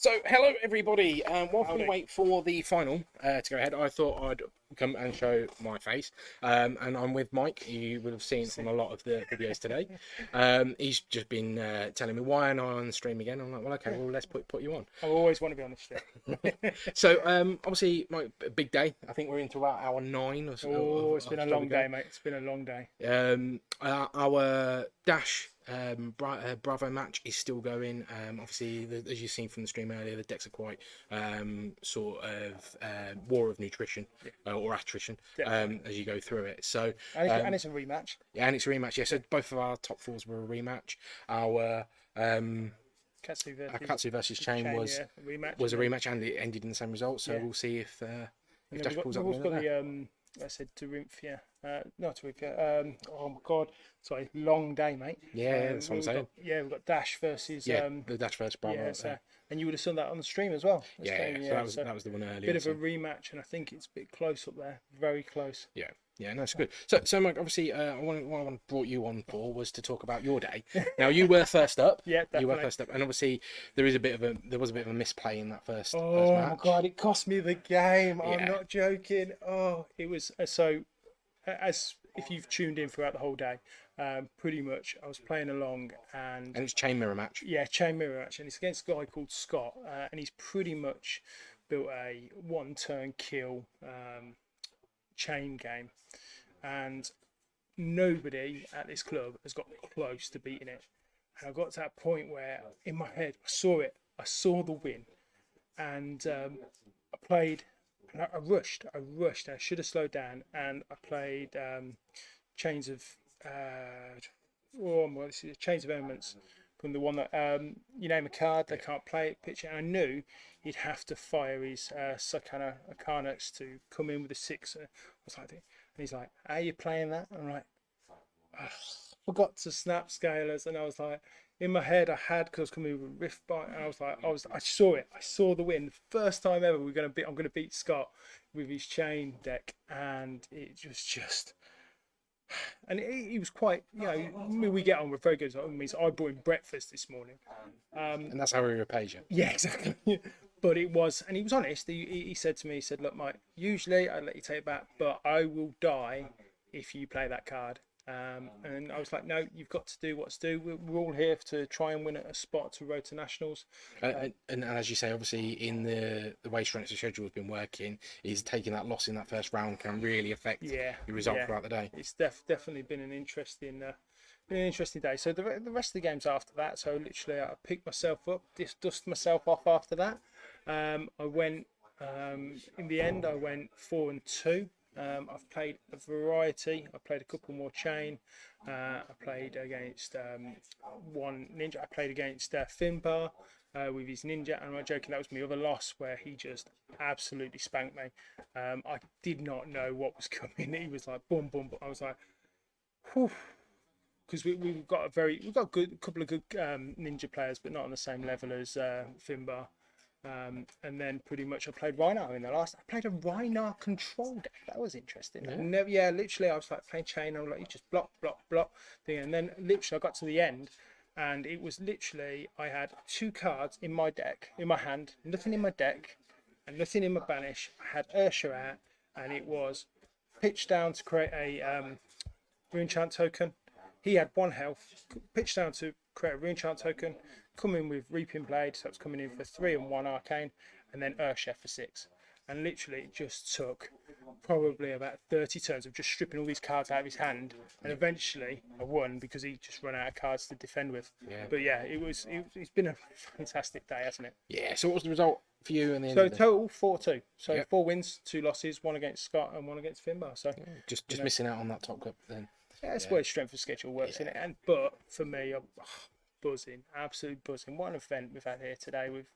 So, hello everybody. Whilst we wait for the final to go ahead, I thought I'd come and show my face. And I'm with Mike. You would have seen on a lot of the videos today. He's just been telling me why am I on the stream again. I'm like, well, okay, well, let's put you on. I always want to be on this stream. So, obviously, my big day. I think we're into about hour 9 or so. Oh, it's been a long day, mate. It's been a long day. Our Dash Bravo match is still going. Obviously, as you've seen from the stream earlier, the decks are quite sort of war of nutrition or attrition as you go through it. So And it's a rematch. Yeah, and it's a rematch. Yeah, so both of our top fours were a rematch. Our Katsu versus Chain was a rematch, and it ended in the same result. So we'll see if Dash pulls up. We've also got the I said Tarinthia. Not Tarinthia. Oh my God. Sorry, long day, mate. Yeah, that's what I'm saying. We've got Dash versus the Dash versus Bravo. Yeah, so, and you would have seen that on the stream as well. So that was the one earlier. Bit of a rematch, and I think it's a bit close up there. Very close. Yeah, no, that's good. So Mike, obviously, what I brought you on for was to talk about your day. Now, you were first up. Yeah, definitely. You were first up, and obviously, there was a bit of a misplay in that first match. Oh my God, it cost me the game. Yeah. I'm not joking. Oh, it was so. As if you've tuned in throughout the whole day, pretty much I was playing along and it's chain mirror match. Yeah, chain mirror match, and it's against a guy called Scott, and he's pretty much built a one-turn kill chain game, and nobody at this club has got close to beating it. And I got to that point where in my head I saw the win, and I played. And I rushed. I should have slowed down, and I played Chains of Chains of Elements from the one that you name a card, they can't play it, pitch it. And I knew he'd have to fire his Sakana Akarnax to come in with a 6. I was like, and he's like, "Are you playing that?" And I'm like, forgot to snap scalers, and I was like, in my head I had, because I was coming with a Rift Bite, and I saw it. I saw the win. First time ever I'm gonna beat Scott with his chain deck, and it was just. And he was quite, we get on with very good. I brought him breakfast this morning. And that's how he repays you. Yeah, exactly. But it was, and he was honest. He said to me, he said, "Look, Mike, usually I'd let you take it back, but I will die if you play that card." And I was like, "No, you've got to do what's due. We're all here to try and win a spot to road to nationals." And as you say, obviously, in the way Strength's schedule has been working, is taking that loss in that first round can really affect your result throughout the day. It's definitely been an interesting day. So the rest of the games after that, so literally I picked myself up, dust myself off after that. I went in the end. I went 4-2. I've played a variety. I played a couple more chain. I played against one ninja. I played against Finbar with his ninja. And I'm not joking, that was my other loss, where he just absolutely spanked me. I did not know what was coming. He was like boom, boom, boom. I was like, whew. Because we've got a couple of good ninja players, but not on the same level as Finbar. And then pretty much I played Rhinar in the last. I played a Rhinar control deck. That was interesting. Literally I was like playing chain. I was like, you just block thing. And then literally I got to the end, and it was literally I had 2 cards in my deck, in my hand, nothing in my deck, and nothing in my banish. I had Ursha out, and it was pitch down to create a rune chant token. He had 1 health. Pitch down to create a rune chant token. Come in with Reaping Blade, so it's coming in for 3 and 1 arcane, and then Ursha for 6. And literally it just took probably about 30 turns of just stripping all these cards out of his hand, and eventually I won because he just ran out of cards to defend with. But yeah, it's been a fantastic day, hasn't it? Yeah. So what was the result for you in the end? So total 4-2. So 4 wins, 2 losses, 1 against Scott and 1 against Finbar. So just missing out on that top cup then. Yeah, that's where strength of schedule works in it. But for me, I'm buzzing, absolute buzzing. What an event we've had here today. With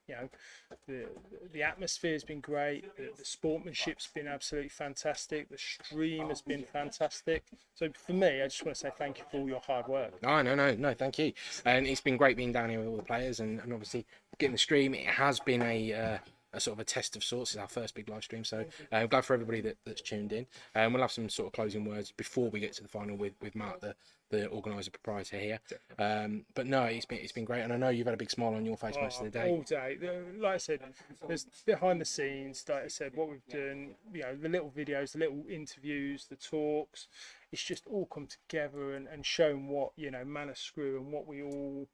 the atmosphere's been great. The sportsmanship's been absolutely fantastic. The stream has been fantastic. So for me, I just want to say thank you for all your hard work. No, thank you. And it's been great being down here with all the players, and obviously getting the stream. It has been a sort of a test of sorts. It's our first big live stream, so I'm glad for everybody that's tuned in. We'll have some sort of closing words before we get to the final with Mark, the the organizer proprietor here. But no, it's been great, and I know you've had a big smile on your face most of the day. All day. Like I said, there's behind the scenes, like I said, what we've done, the little videos, the little interviews, the talks, it's just all come together and shown what, Manascrew and what we all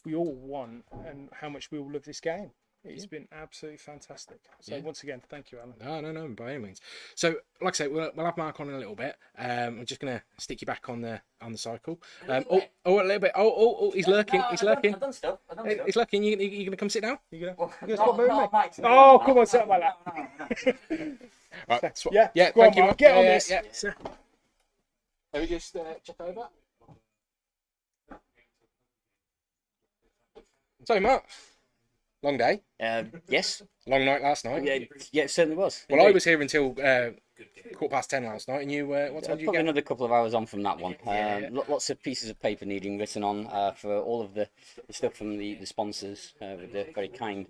want and how much we all love this game. It's been absolutely fantastic. So once again, thank you, Alan. No, by any means. So, like I say, we'll have Mark on in a little bit. I'm just gonna stick you back on the cycle. A little bit. He's lurking. He's lurking. I've done stuff. He's lurking. You gonna come sit down? You gonna stop moving me? Oh, come on, sit on my lap. Right. Yeah. Go Thank on, you. Mark, get on this. Let me just check over. So, Mark, long day. Yes. Long night last night. Yeah, it certainly was. Well, I was here until 10:15 last night, and you, what time did you Probably get? another couple of hours on from that one. Lots of pieces of paper needing written on for all of the stuff from the sponsors with the very kind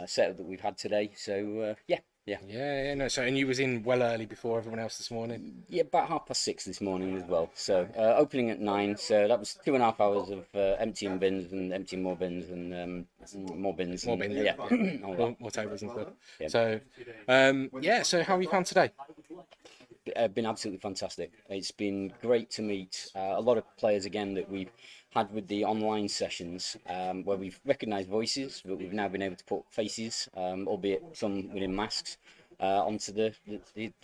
setup that we've had today. So yeah. No. So, and you was in well early before everyone else this morning. Yeah, about 6:30 this morning as well. So opening at 9. So that was 2.5 hours of emptying bins and emptying more bins and more bins. More bins. Yeah. More tables and stuff. Yeah. So, So, how have you found today? Been absolutely fantastic. It's been great to meet a lot of players again that we've had with the online sessions where we've recognised voices, but we've now been able to put faces, albeit some within masks, onto the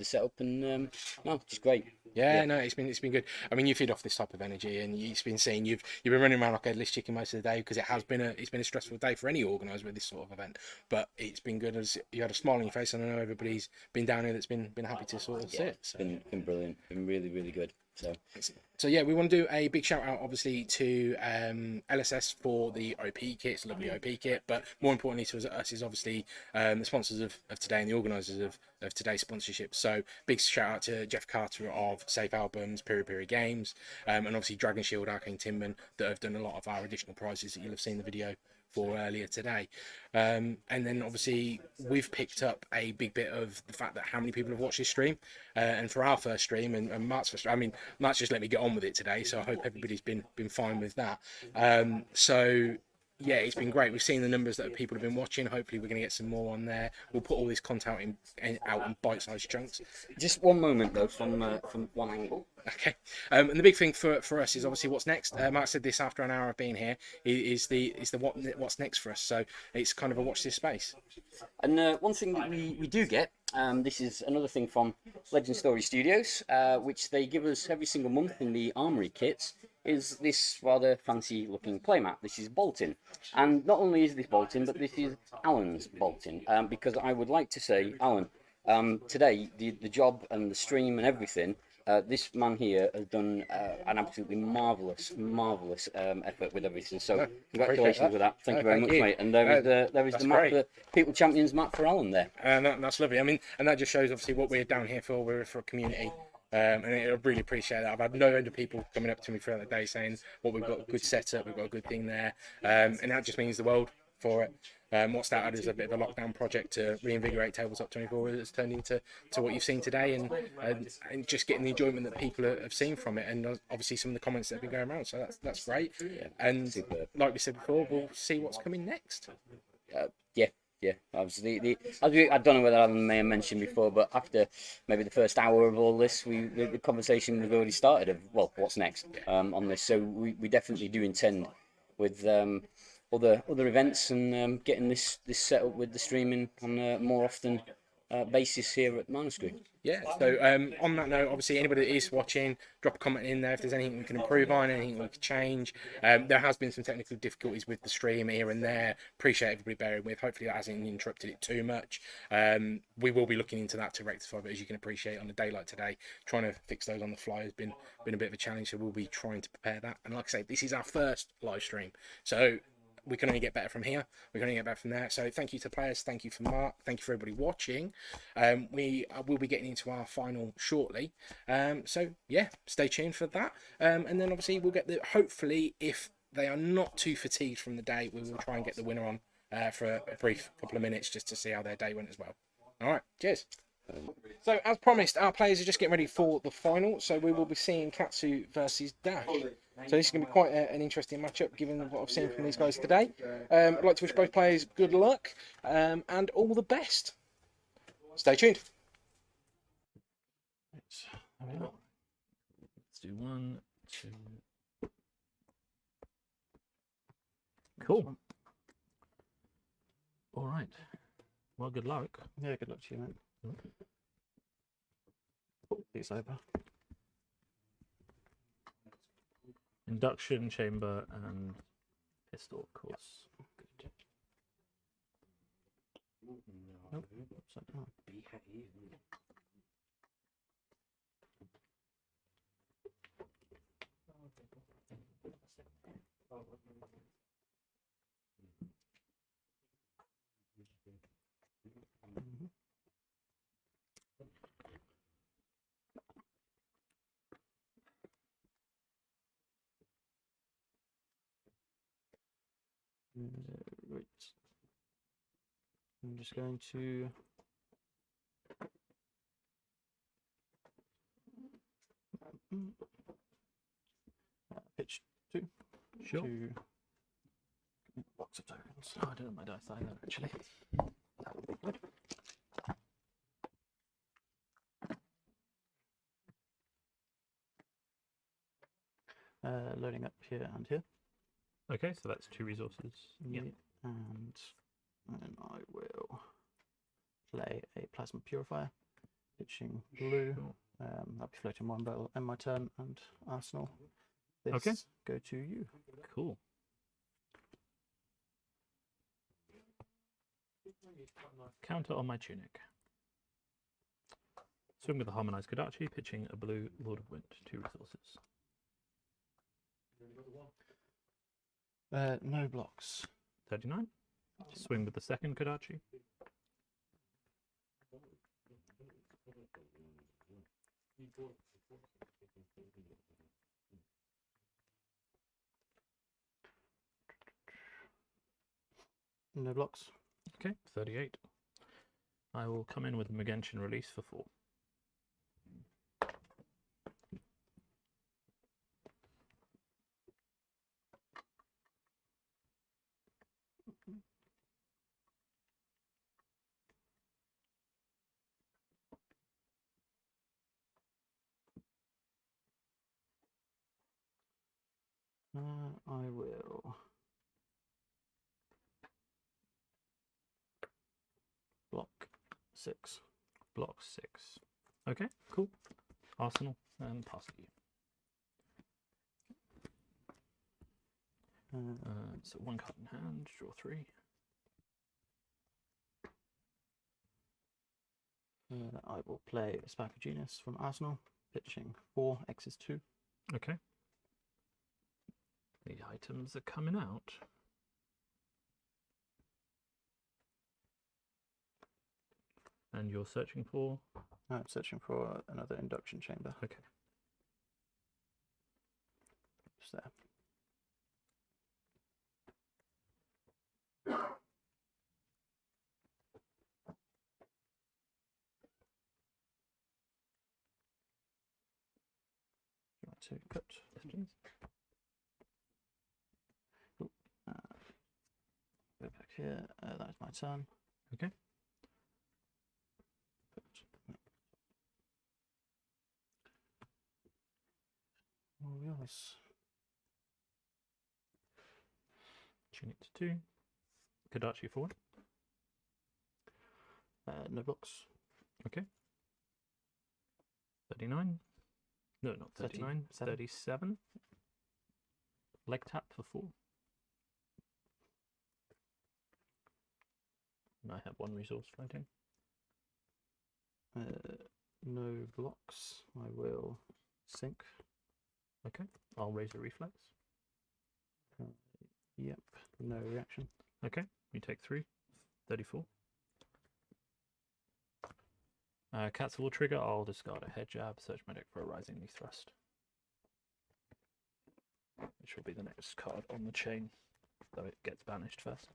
setup, and no, just great. Yeah, no, it's been good. I mean, you feed off this type of energy, and you've been seeing you've been running around like a headless chicken most of the day because it's been a stressful day for any organiser with this sort of event. But it's been good as you had a smile on your face, and I know everybody's been down here that's been happy to sort of sit. So. Been brilliant. Been really, really good. So yeah, we want to do a big shout out, obviously, to LSS for the OP kit. It's a lovely OP kit, but more importantly to us is obviously the sponsors of today and the organisers of today's sponsorship. So big shout out to Jeff Carter of Safe Albums, Piri Games, and obviously Dragon Shield, Arcane Tinman, that have done a lot of our additional prizes that you'll have seen the video for earlier today. And then obviously we've picked up a big bit of the fact that how many people have watched this stream, and for our first stream and Mark's first stream, I mean, Mark's just let me get on with it today, so I hope everybody's been fine with that. So yeah, it's been great. We've seen the numbers that people have been watching. Hopefully we're going to get some more on there. We'll put all this content out in bite-sized chunks. Just one moment though, from one angle. Okay, and the big thing for us is obviously what's next. Mark said this after an hour of being here is the what's next for us. So it's kind of a watch this space. And one thing that we do get, this is another thing from Legend Story Studios, which they give us every single month in the Armory kits, is this rather fancy looking playmat. This is Bolton, and not only is this Bolton, but this is Alan's Bolton, because I would like to say, Alan, today the job and the stream and everything, this man here has done an absolutely marvellous effort with everything. So congratulations with that. Thank you very much, mate. And there is the map, the People Champions map for Alan there. And that's lovely. I mean, and that just shows obviously what we're down here for. We're for a community. And I really appreciate that. I've had no end of people coming up to me throughout the day saying, "Well, we've got a good setup, we've got a good thing there," and that just means the world for it. What started as a bit of a lockdown project to reinvigorate Tabletop 24 has turned into what you've seen today, and just getting the enjoyment that people have seen from it, and obviously some of the comments that have been going around. So that's great. And like we said before, we'll see what's coming next. Yeah, obviously, I don't know whether Alan may have mentioned before, but after maybe the first hour of all this, the conversation was already started of, well, what's next on this. So we definitely do intend with other events and getting this set up with the streaming on a more often basis here at Manascrew. Yeah, so on that note, obviously anybody that is watching, drop a comment in there if there's anything we can improve on, anything we can change. There has been some technical difficulties with the stream here and there. Appreciate everybody bearing with. Hopefully that hasn't interrupted it too much. We will be looking into that to rectify, but as you can appreciate on a day like today, trying to fix those on the fly has been a bit of a challenge, so we'll be trying to prepare that. And like I say, this is our first live stream, so we can only get better from here. We can only get better from there. So thank you to players. Thank you for Mark. Thank you for everybody watching. We will be getting into our final shortly. So yeah, stay tuned for that. And then obviously we'll get hopefully if they are not too fatigued from the day, we will try and get the winner on for a brief couple of minutes just to see how their day went as well. All right. Cheers. So, as promised, our players are just getting ready for the final. So, we will be seeing Katsu versus Dash. So, this is going to be quite an interesting matchup, given what I've seen from these guys today. I'd like to wish both players good luck and all the best. Stay tuned. Let's do 1, 2. Cool. All right. Well, good luck. Yeah, good luck to you, mate. These over. Induction chamber and pistol, of course. Good. Nope. Upside down. Right. I'm just going to pitch 2. Sure. To box of tokens. Oh, I don't have my dice either, actually. That would be good. Loading up here and here. Okay, so that's 2 resources. Yeah. And then I will play a plasma purifier, pitching blue. Sure. I'll be floating 1 battle in my turn, and Arsenal. This Okay. go to you. Cool. Counter on my tunic. Swing with the harmonized Kodachi, pitching a blue Lord of Wind, 2 resources. No blocks. 39. Swing with the second Kodachi. No blocks. Okay, 38. I will come in with Megantian release for 4. I will block 6. Block 6. Okay, cool. Arsenal, and pass it you. So 1 card in hand, draw 3. I will play a Spark of Genius from Arsenal, pitching 4, X is 2. Okay. The items are coming out. And you're searching for? I'm searching for another induction chamber. Okay. Just there. To cut. Yes, please. Go back here. That is my turn. Okay. All yours. Tunic to 2. Kodachi 4. No blocks. Okay. 39. No, not 39. 37. 37. Leg tap for 4. And I have 1 resource floating. No blocks. I will sink. Okay. I'll raise a reflex. Yep. No reaction. Okay. You take 3. 34. Katsu will trigger. I'll discard a head jab, search my deck for a rising knee thrust. Which will be the next card on the chain, though it gets banished first.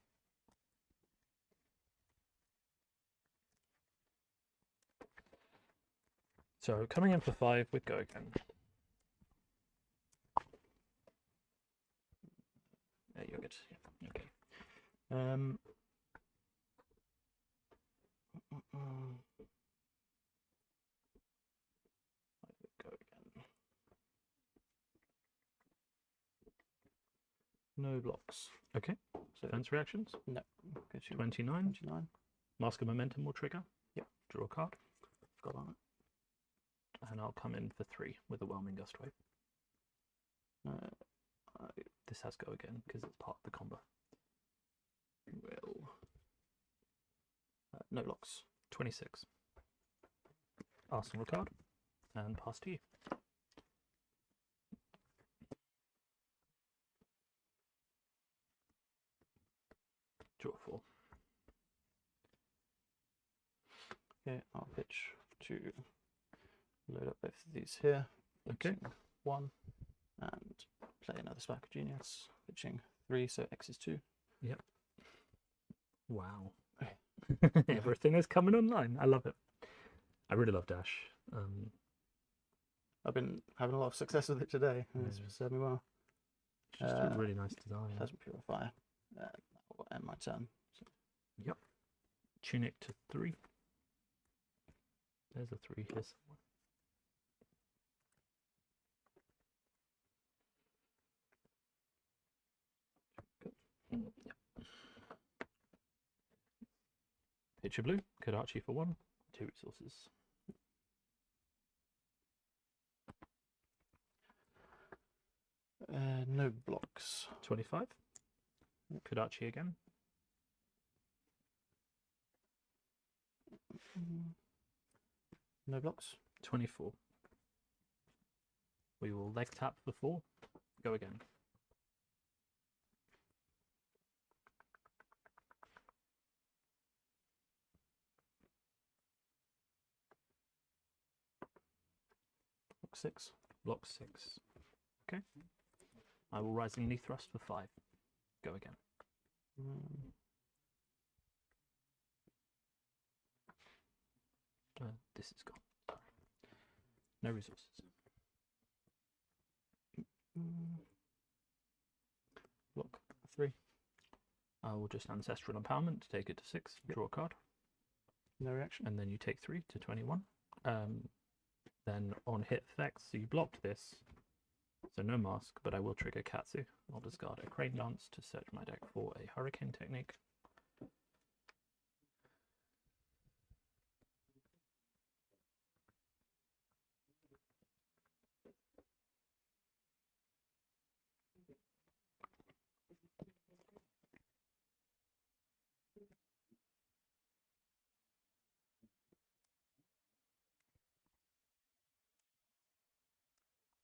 So coming in for 5 with go again. Yeah, you're good. Yeah, okay. Go again. No blocks. Okay. So Defense reactions. no. Go to 29. 29. Mask of Momentum will trigger. Yep. Draw a card. Forgot on it. And I'll come in for 3 with a Whelming Gust Wave. This has go again because it's part of the combo. Will. No blocks. 26. Arsenal card. And pass to you. Draw 4. Okay, I'll pitch to load up both of these here. Okay. Pitching 1 and play another Spark of Genius. Pitching 3, so X is 2. Yep. Wow. Everything is coming online. I love it. I really love Dash. I've been having a lot of success with it today, and it's served me well. It's just a really nice design. Pleasant Purifier. That will end my turn. So. Yep. Tunic to 3. There's a 3 here somewhere. Yep. Pitch a blue. Kadachi for 1. 2 resources. No blocks. 25. Kadachi again. No blocks. 24. We will leg tap for 4. Go again. Block 6. Block 6. Okay. I will Rising Knee Thrust for 5. Go again. This is gone. Sorry. No resources. Block 3. I will just Ancestral Empowerment to take it to 6. Draw a card. No reaction. And then you take 3 to 21. Then on hit effects, so you blocked this. So no mask, but I will trigger Katsu. I'll discard a Crane Dance to search my deck for a Hurricane Technique.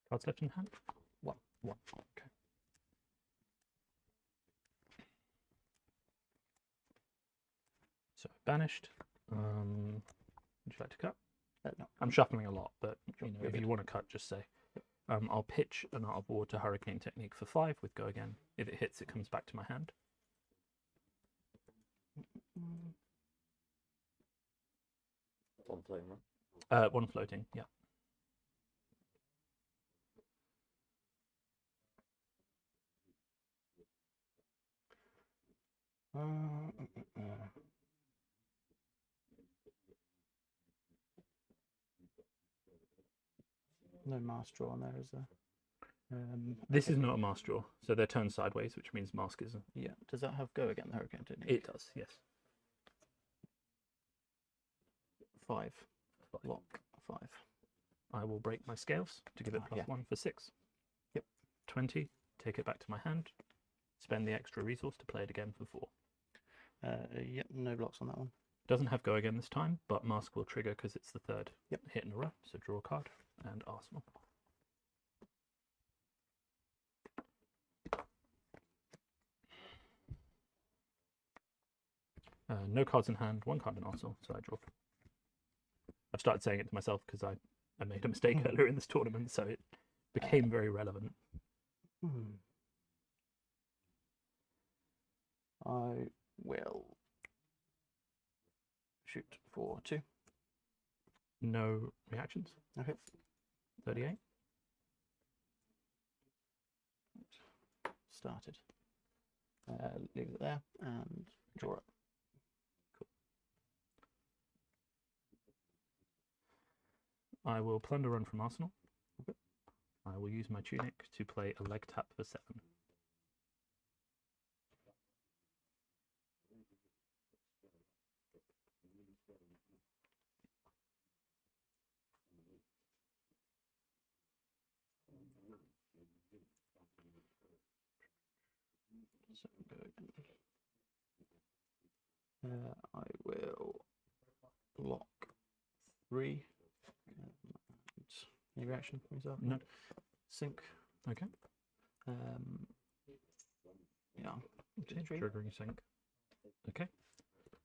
Cards left in hand? 1. 1. Okay. So banished. Would you like to cut? No. I'm shuffling a lot, but Sure, you know, you're if good. you want to cut, just say. I'll pitch an Art of War to Hurricane Technique for 5 with go again. If it hits, it comes back to my hand. One floating, right? 1 floating, yeah. No mask draw on there, is there? This is not a mask draw, so they're turned sideways, which means mask isn't. Yeah. Does that have go again, the Hurricane Technique? It does, yes. 5. Block 5. I will break my scales to give it Yeah. +1 for 6. Yep. 20, take it back to my hand, spend the extra resource to play it again for 4. Yep, no blocks on that one. Doesn't have go again this time, but mask will trigger because it's the 3rd Yep. hit in a row. So draw a card and Arsenal. No cards in hand, 1 card in Arsenal, so I draw. I've started saying it to myself because I made a mistake earlier in this tournament, so it became very relevant. I will shoot for 2. No reactions. Okay. 38. Started. Leave it there and draw it. I will plunder run from Arsenal. I will use my tunic to play a leg tap for 7. So go again. I will block 3. Any reaction from yourself? No. Sync. Okay. Yeah. Triggering sync. Okay.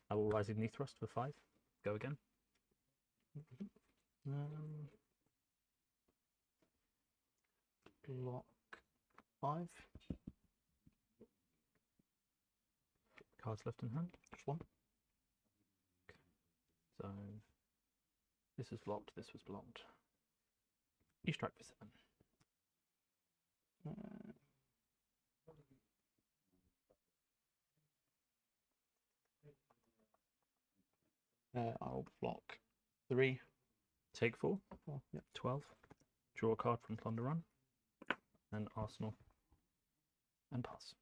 I will Rising Knee Thrust for 5. Go again. Block 5. Cards left in hand. Just 1. So this is blocked, this was blocked. You strike for 7. I'll block 3. Take 4. 4. Yep. 12. Draw a card from Plunder Run. And Arsenal. And pass.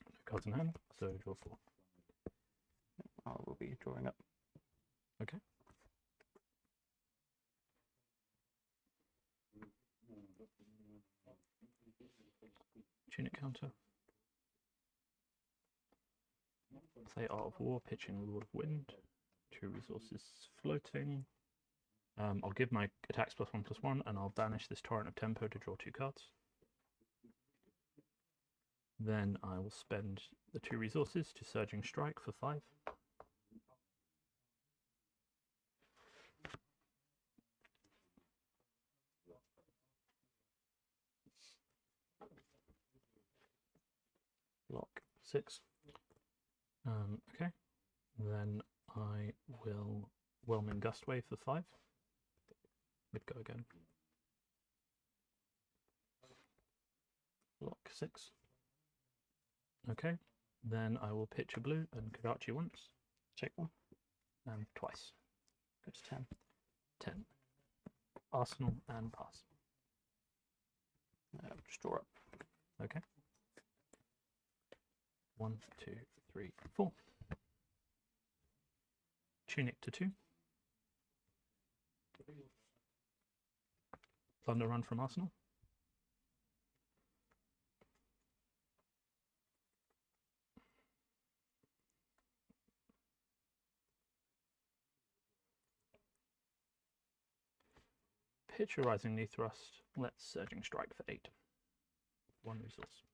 No cards in hand, so draw 4. I will be drawing up. Okay. Tunic counter. Play Art of War, pitching Lord of Wind. 2 resources floating. I'll give my attacks +1/+1 and I'll banish this Torrent of Tempo to draw 2 cards. Then I will spend the 2 resources to Surging Strike for 5. Block 6. Okay. Then I will Whelming Gustwave for 5. We'd go again. Block 6. Okay. Then I will pitch a blue and Kagachi once. Check 1. And twice. Go to 10. 10. Arsenal and pass. Just draw up. Okay. 1, 2, 3, 4. Tunic to 2. Plunder Run from Arsenal. Pitch a Rising Knee Thrust. Let's Surging Strike for 8. 1 resource.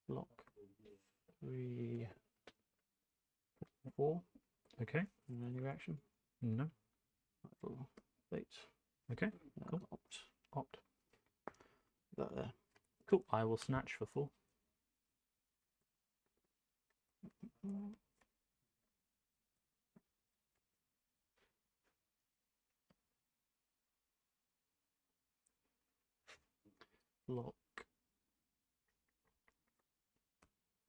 Block 3, 4. Okay. And any reaction? No. I will wait. Okay. Cool. Opt. That there. Cool. I will Snatch for 4. Block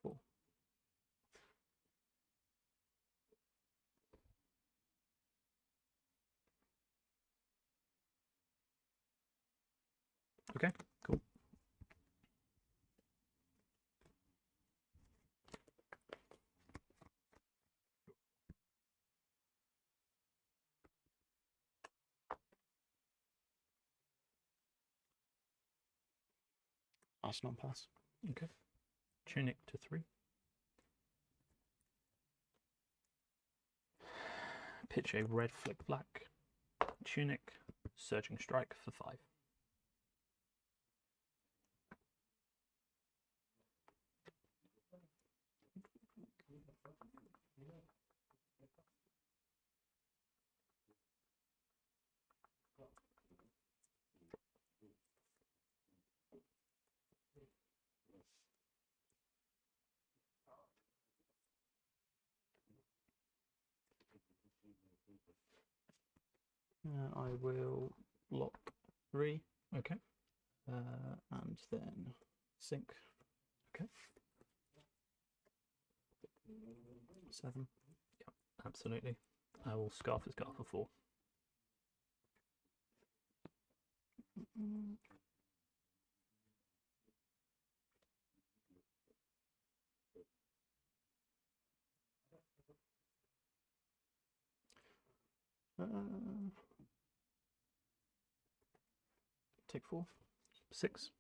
4. Okay. Cool. Arsenal pass. Okay. Tunic to 3. Pitch a red flick black. Tunic, Surging Strike for 5. I will block 3 Okay. and then sink. Okay. 7. Absolutely. I will scarf his guard for 4. Take 4. 6.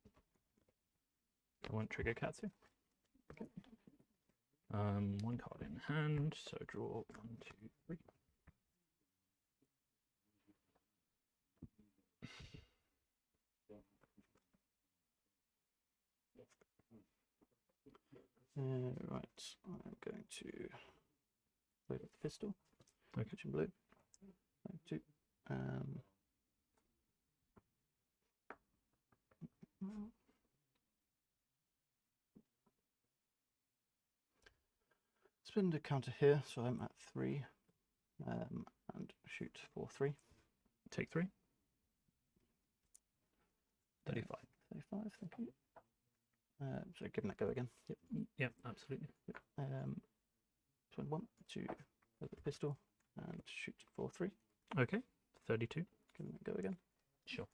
I won't trigger Katsu. Okay. 1 card in hand, so draw 1, 2, 3. Right, I'm going to load up the pistol. Okay. Kitchen blue. 2. Spin the counter here, so I'm at 3, and shoot for 3. Take 3. 35. 35, thank you. So giving that go again. Yep. Yep, absolutely. Spin 1 to load the pistol and shoot for 3. Okay. 32. Giving that go again. Sure.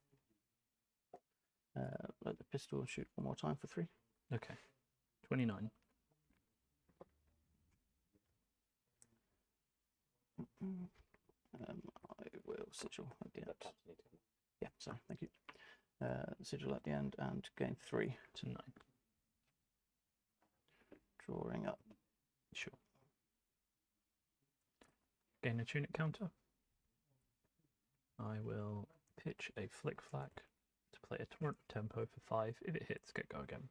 Load the pistol and shoot one more time for 3. Okay. 29. I will sigil at the end. Yeah, sorry, thank you. Sigil at the end and gain 3. To 9. Drawing up. Sure. Gain a tunic counter. I will pitch a flick flack to play a torrent tempo for 5. If it hits, get go again.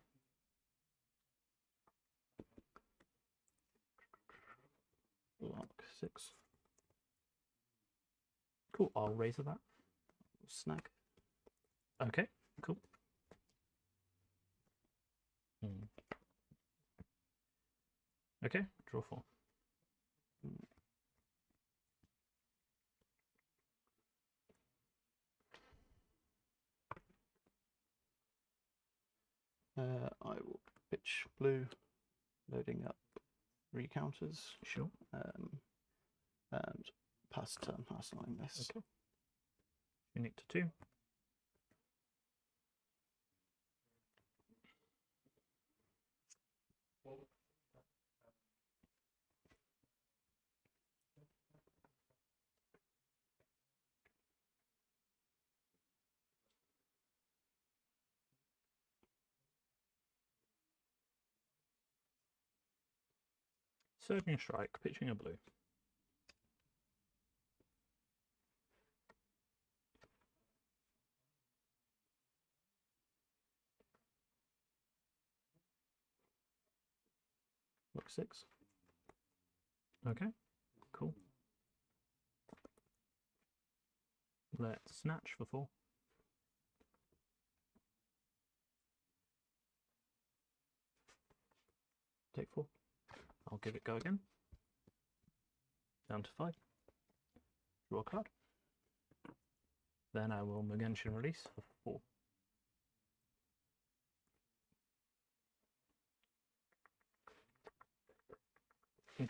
Block 6. Cool. I'll razor that. Snag. Okay. Cool. Okay. Draw 4. I will pitch blue, loading up 3 counters. Sure. And pass turn, arsenaling this. Okay. Unique to 2. Surging strike, pitching a blue. Block 6. Okay, cool. Let's snatch for 4. Take 4. I'll give it go again. Down to 5. Draw a card. Then I will Mergentian release for 4. Yeah.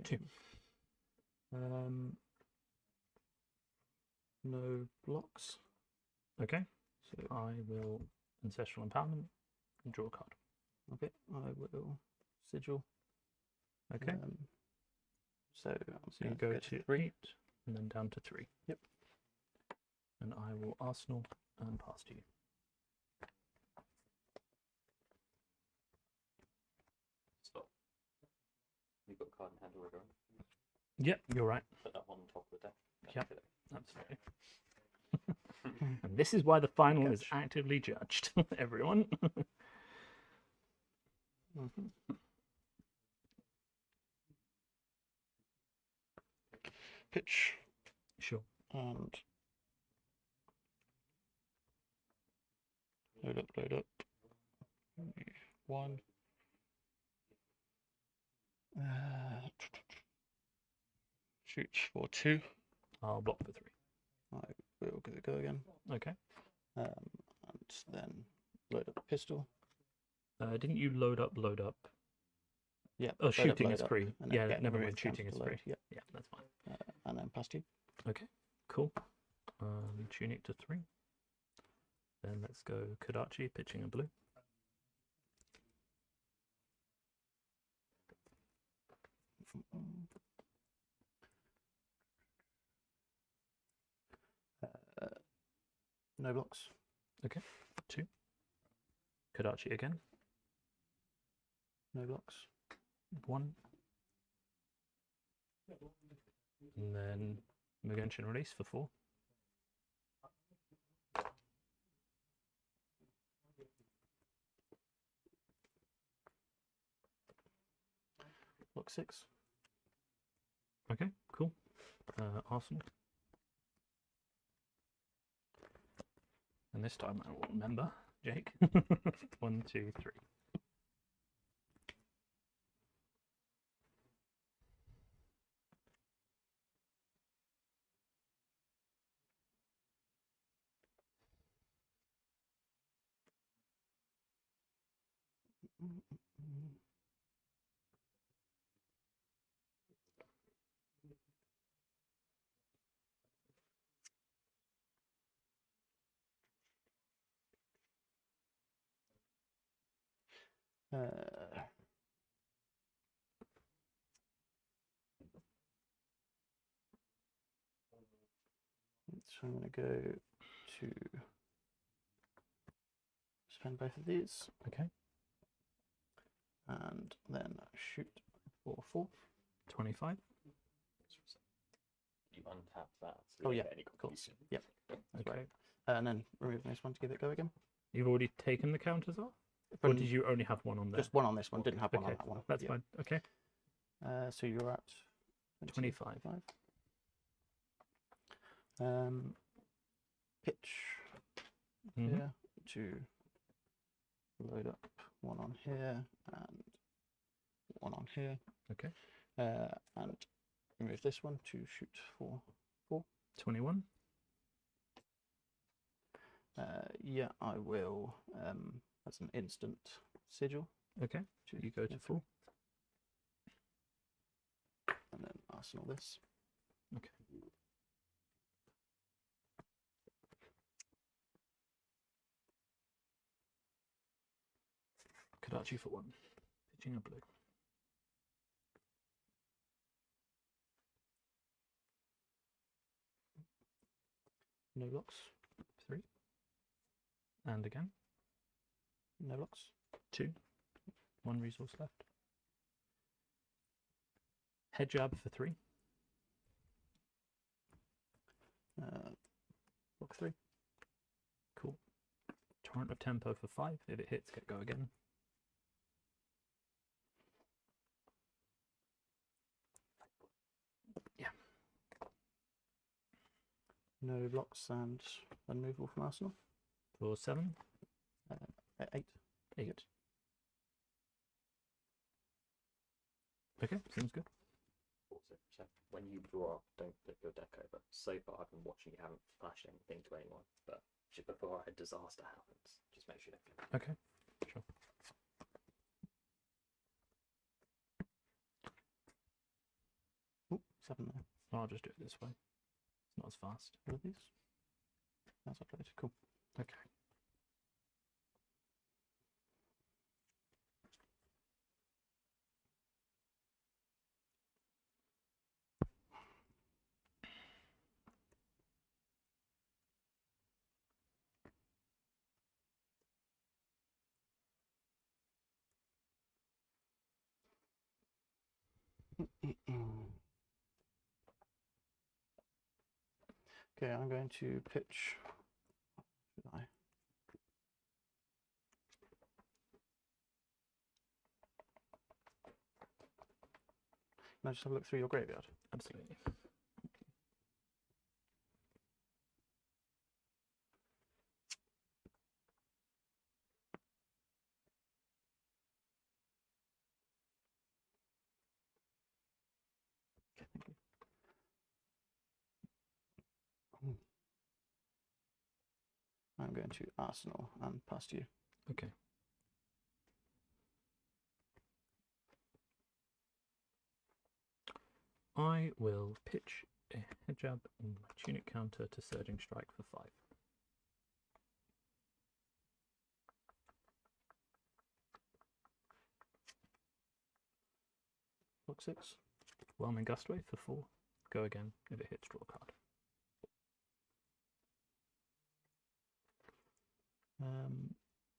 2. No blocks. Okay, So I will Ancestral Empowerment and draw a card. okay, I will sigil. Okay, So I'm so you going go get to 3. 8 and then down to 3. Yep. And I will Arsenal and pass to you. Stop. You've got a card in hand already, right? Yep, you're right. Put that one on top of the deck. Yep. Absolutely. And this is why the final is Catch. actively judged, everyone. Pitch Sure. and load up, load up. 1. shoot for 2. I'll block for 3. I will give it a go again. Okay. And then load up the pistol. Didn't you load up? Yeah. Oh, load up, shooting load is up, free. and then, Yeah, never remove mind. Shooting counter is to load, free. Yeah. Yeah, that's fine. And then past you. Okay, cool. Tunic to 3. Then let's go Kodachi, pitching a blue. No blocks. Okay, 2. Kodachi again. No blocks. 1. And then Mugenshин release for 4. Block 6. Okay, cool. Arsenal. And this time I will remember Jake. 1, 2, 3. So I'm going to go to spend both of these. Okay. And then shoot for 4. 25. You untap that. So Oh, you yeah, don't get any cool. confusion. Yep, that's Okay. right. And then remove this one to give it a go again. You've already taken the counters off? Or From did you only have one on there? just one on this one, didn't have one on Okay, that one. that's Yep. fine. Okay. So you're at 25. Pitch Mhm. here to load up one on here and one on here. Okay. And remove this one to shoot for 4. 21. Yeah, I will. That's an instant sigil. Okay. To You go to 4. and then arsenal this. Okay. Kodachi for 1. Pitching a blue. No blocks. 3. And again. No blocks. 2. 1 resource left. Head jab for 3. Block 3. Cool. Torrent of tempo for 5. If it hits, go again. Yeah. No blocks and removal from arsenal. For 7. 8. 8. Okay, seems good. Also, so when you draw, don't flip your deck over. So far, I've been watching you haven't flashed anything to anyone, but just before a disaster happens, just make sure you don't flip. Okay, sure. Oh, 7 there. I'll just do it this way. It's not as fast. All of these. That's uploaded. Cool. Okay. Okay, I'm going to pitch. Should I? Can I just have a look through your graveyard? Absolutely. Okay, thank you. going to Arsenal and pass to you. Okay. I will pitch a hijab and my tunic counter to surging strike for 5. Block 6. Whelming Gustway for 4. Go again. If it hits, draw a card.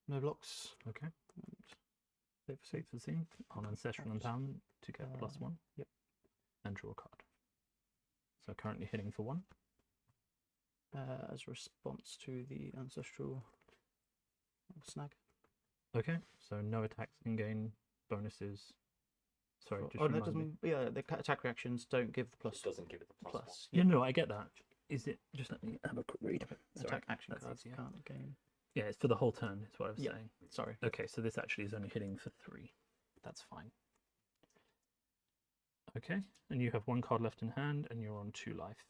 No blocks. Okay. Save for 6 for scene. On Ancestral Empowerment to get +1. Yep. And draw a card. So currently hitting for 1. As a response to the ancestral snag. Okay. So no attacks in game bonuses. Sorry, just Oh, that remind me. doesn't. Yeah, the attack reactions don't give the plus. It doesn't give it the plus. Yeah, no, I get that. Is it just let me have a quick read? Sorry, Attack action that's cards easier. can't gain. Yeah, it's for the whole turn. Is what I was Yeah. saying. Sorry. Okay, so this actually is only hitting for 3. That's fine. Okay, and you have 1 card left in hand, and you're on 2 life.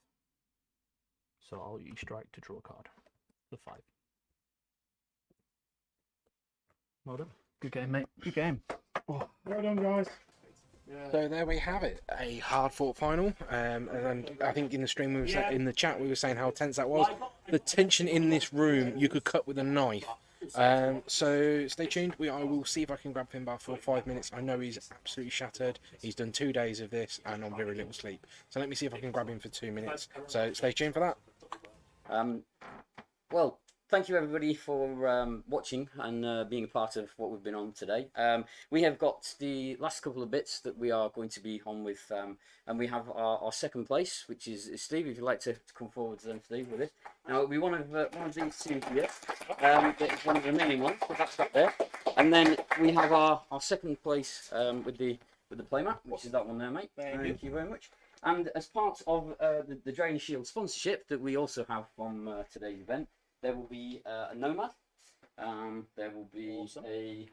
So I'll use strike to draw a card for 5. Well done. Good game, mate. Good game. Well done, guys. So there we have it, a hard-fought final. And I think in the stream we were in the chat we were saying how tense that was. The tension in this room you could cut with a knife. So stay tuned. I will see if I can grab Finbar for 5 minutes. I know he's absolutely shattered. He's done 2 days of this and on very little sleep. So let me see if I can grab him for 2 minutes. So stay tuned for that. Well, thank you everybody for watching and being a part of what we've been on today. We have got the last couple of bits that we are going to be on with, and we have our second place, which is Steve. If you'd like to come forward to them, Steve, with it. Now it'll be one of these 2 here. It's one of the remaining ones, but that's up there. And then we have our second place with the playmat, which is that one there, mate. Thank you very much. And as part of the Dragon Shield sponsorship that we also have from today's event, there will be a Nomad. There will be a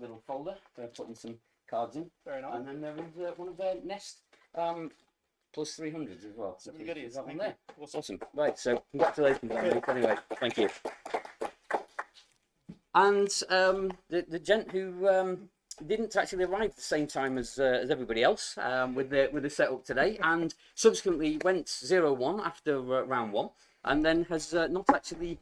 little folder for putting some cards in. Very nice. And then there is one of their Nest plus 300s as well. Some goodies. That one Thank there. you. Awesome. Right, so congratulations, Andy. Anyway, thank you. And the gent who didn't actually arrive at the same time as everybody else with the setup today, and subsequently went 0-1 after round 1, and then has not actually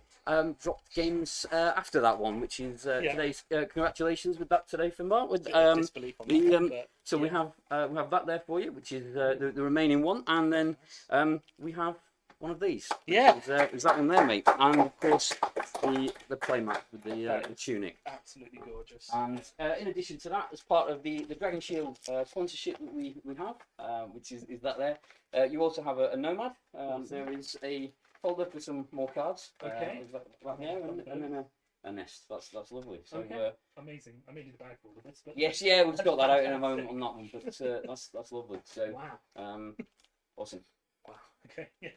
dropped games after that one, which is today's congratulations with that today, Finbar. With disbelief on that, but, so we have that there for you, which is the remaining one, and then we have one of these. Yeah. Is that one there, mate? And of course the playmat with the tunic. absolutely gorgeous. And in addition to that, as part of the Dragon Shield sponsorship that we have, which is that there, you also have a Nomad. There is a folder for some more cards. Okay. Right here, and then a Nest. That's lovely. So Okay. Amazing. I needed a bag for all of this. But yes, yeah, we'll sort that out in a moment on that one. But that's lovely. So wow. awesome. Wow. Okay. Yeah.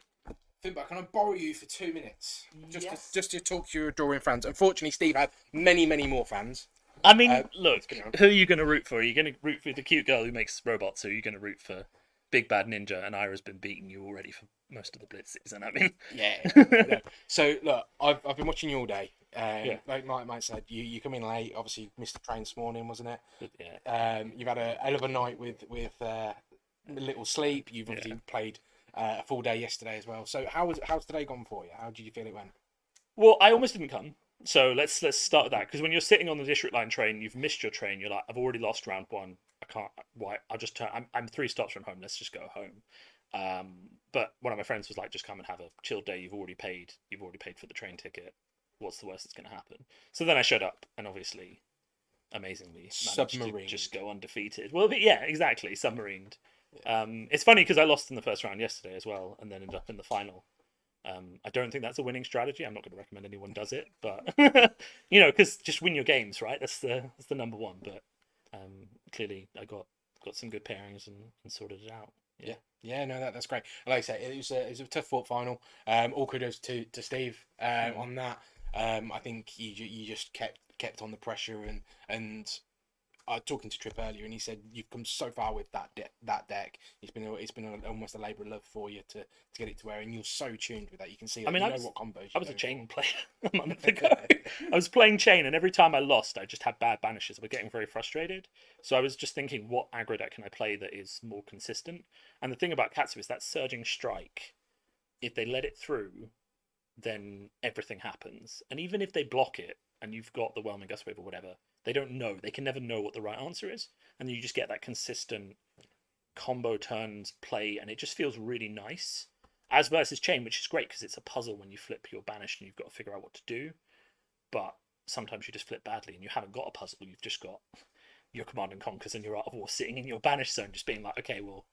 Finbar, can I borrow you for 2 minutes? Yes. Just to talk to your adoring fans. Unfortunately, Steve had many more fans. I mean, look, who are you going to root for? Are you going to root for the cute girl who makes robots, or are you going to root for Big Bad Ninja? And Ira's been beating you already for most of the blitzes, and I mean... Yeah. So, look, I've been watching you all day. Like Mike said, you come in late. Obviously, you missed the train this morning, wasn't it? Yeah. You've had a hell of a night with little sleep. You've obviously played a full day yesterday as well. So how's today gone for you? How did you feel it went? Well, I almost didn't come. So let's start with that, because when you're sitting on the district line train, you've missed your train. You're like, I've already lost round 1. I can't. Why? I'll just turn. I'm 3 stops from home. Let's just go home. But one of my friends was like, just come and have a chill day. You've already paid for the train ticket. What's the worst that's going to happen? So then I showed up, and obviously, amazingly, managed to just go undefeated. Well, yeah, exactly, submarined. It's funny because I lost in the first round yesterday as well, and then ended up in the final. I don't think that's a winning strategy. I'm not going to recommend anyone does it, but because just win your games, right? That's the number one. But clearly, I got some good pairings and sorted it out. Yeah, no, that's great. Like I say, it was a tough fought final. All kudos to Steve on that. I think you just kept on the pressure, and talking to Trip earlier, and he said you've come so far with that deck. It's been almost a labour of love for you to get it to where, and you're so tuned with that. You can see. That I mean, you I know was, what combos. I was a chain player a month ago. I was playing chain, and every time I lost, I just had bad banishes. I was getting very frustrated. So I was just thinking, what aggro deck can I play that is more consistent? And the thing about Katsu is that Surging Strike, if they let it through, then everything happens. And even if they block it, and you've got the Whelming Gust Wave or whatever, they don't know. They can never know what the right answer is. And then you just get that consistent combo turns play, and it just feels really nice. As versus chain, which is great because it's a puzzle when you flip your banished and you've got to figure out what to do. But sometimes you just flip badly and you haven't got a puzzle. You've just got your command and conquers and your Art of War sitting in your banished zone, just being like, okay, well,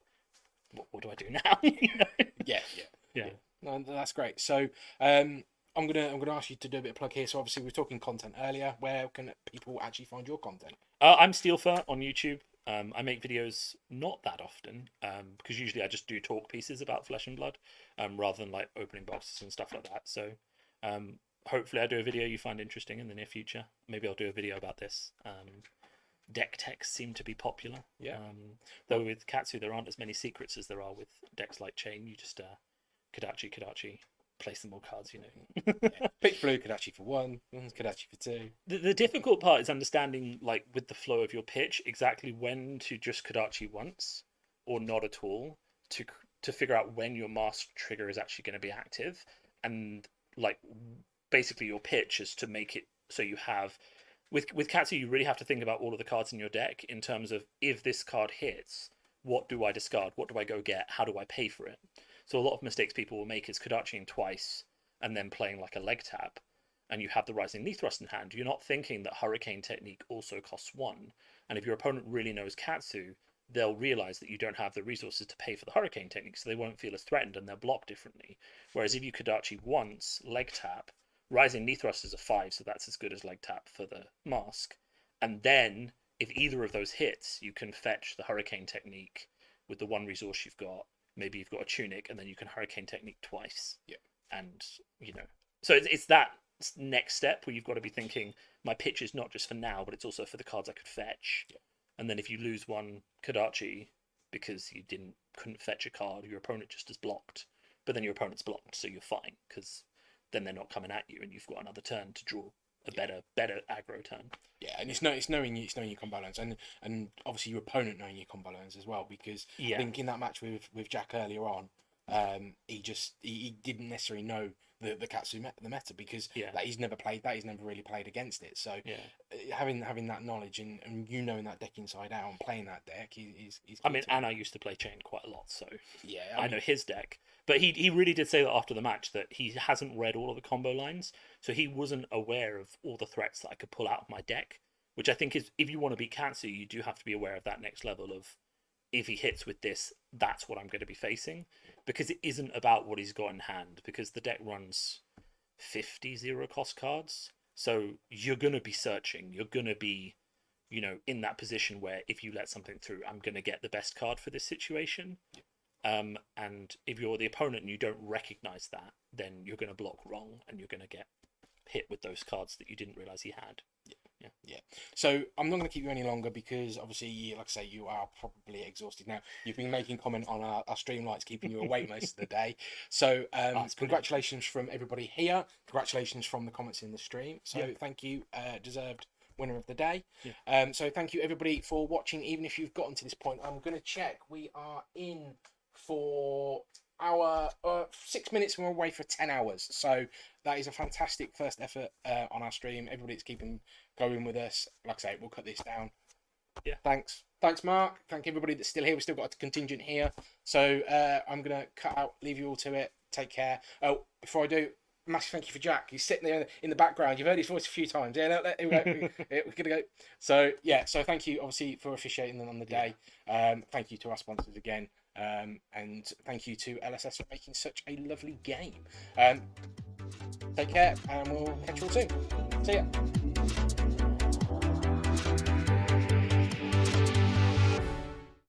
what do I do now? Yeah. No, that's great. So I'm gonna ask you to do a bit of plug here. So obviously we were talking content earlier. Where can people actually find your content? I'm Steelfur on YouTube. I make videos not that often because usually I just do talk pieces about Flesh and Blood rather than like opening boxes and stuff like that. So hopefully I do a video you find interesting in the near future. Maybe I'll do a video about this. Deck techs seem to be popular. Yeah. Though with Katsu there aren't as many secrets as there are with decks like Chain. You just Kodachi, place some more cards, you know. Pitch Blue, Kodachi for 1, Kodachi for 2. The difficult part is understanding, like, with the flow of your pitch, exactly when to just Kodachi once or not at all to figure out when your mask trigger is actually going to be active. And, like, basically your pitch is to make it so you have... With Katsu, you really have to think about all of the cards in your deck in terms of, if this card hits, what do I discard? What do I go get? How do I pay for it? So a lot of mistakes people will make is Kodachiing twice and then playing like a leg tap, and you have the Rising Knee Thrust in hand. You're not thinking that Hurricane Technique also costs 1. And if your opponent really knows Katsu, they'll realize that you don't have the resources to pay for the Hurricane Technique, so they won't feel as threatened and they'll block differently. Whereas if you Kodachi once, leg tap, Rising Knee Thrust is a 5, so that's as good as leg tap for the mask. And then, if either of those hits, you can fetch the Hurricane Technique with the 1 resource you've got. Maybe you've got a Tunic, and then you can Hurricane Technique twice. Yeah. And, you know, so it's that next step where you've got to be thinking, my pitch is not just for now, but it's also for the cards I could fetch. Yeah. And then if you lose one Kodachi because you couldn't fetch a card, your opponent just is blocked. But then your opponent's blocked, so you're fine, because then they're not coming at you, and you've got another turn to draw a better aggro turn. Yeah, and it's knowing your combo lines, and obviously your opponent knowing your combo lines as well, because I think in that match with Jack earlier on, he didn't necessarily know the Katsu the meta, because that he's never really played against it. So having that knowledge and you knowing that deck inside out and playing that deck is I mean, and I used to play Chain quite a lot, so I know his deck. But he really did say that after the match, that he hasn't read all of the combo lines, so he wasn't aware of all the threats that I could pull out of my deck, which I think is, if you want to beat Katsu, you do have to be aware of that next level of, if he hits with this, that's what I'm going to be facing, because it isn't about what he's got in hand, because the deck runs 50 zero-cost cards, so you're going to be searching, you're going to be, you know, in that position where if you let something through, I'm going to get the best card for this situation. And if you're the opponent and you don't recognize that, then you're going to block wrong and you're going to get hit with those cards that you didn't realize he had. Yeah. So I'm not going to keep you any longer, because obviously, like I say, you are probably exhausted now. You've been making comment on our stream lights keeping you awake most of the day. So congratulations from everybody here. Congratulations from the comments in the stream. So thank you, deserved winner of the day. So thank you everybody for watching. Even if you've gotten to this point, I'm going to check. We are in for our 6 minutes, and we're away for 10 hours. So that is a fantastic first effort on our stream. Everybody that's keeping going with us. Like I say, we'll cut this down. Thanks Mark. Thank everybody that's still here. We've still got a contingent here, so I'm gonna cut out, leave you all to it. Take care. Oh, before I do, massive thank you for Jack. He's sitting there in the background. You've heard his voice a few times. Here we go. We're gonna go. So thank you obviously for officiating on the day. Thank you to our sponsors again. And thank you to LSS for making such a lovely game. Take care, and we'll catch you all soon. See ya.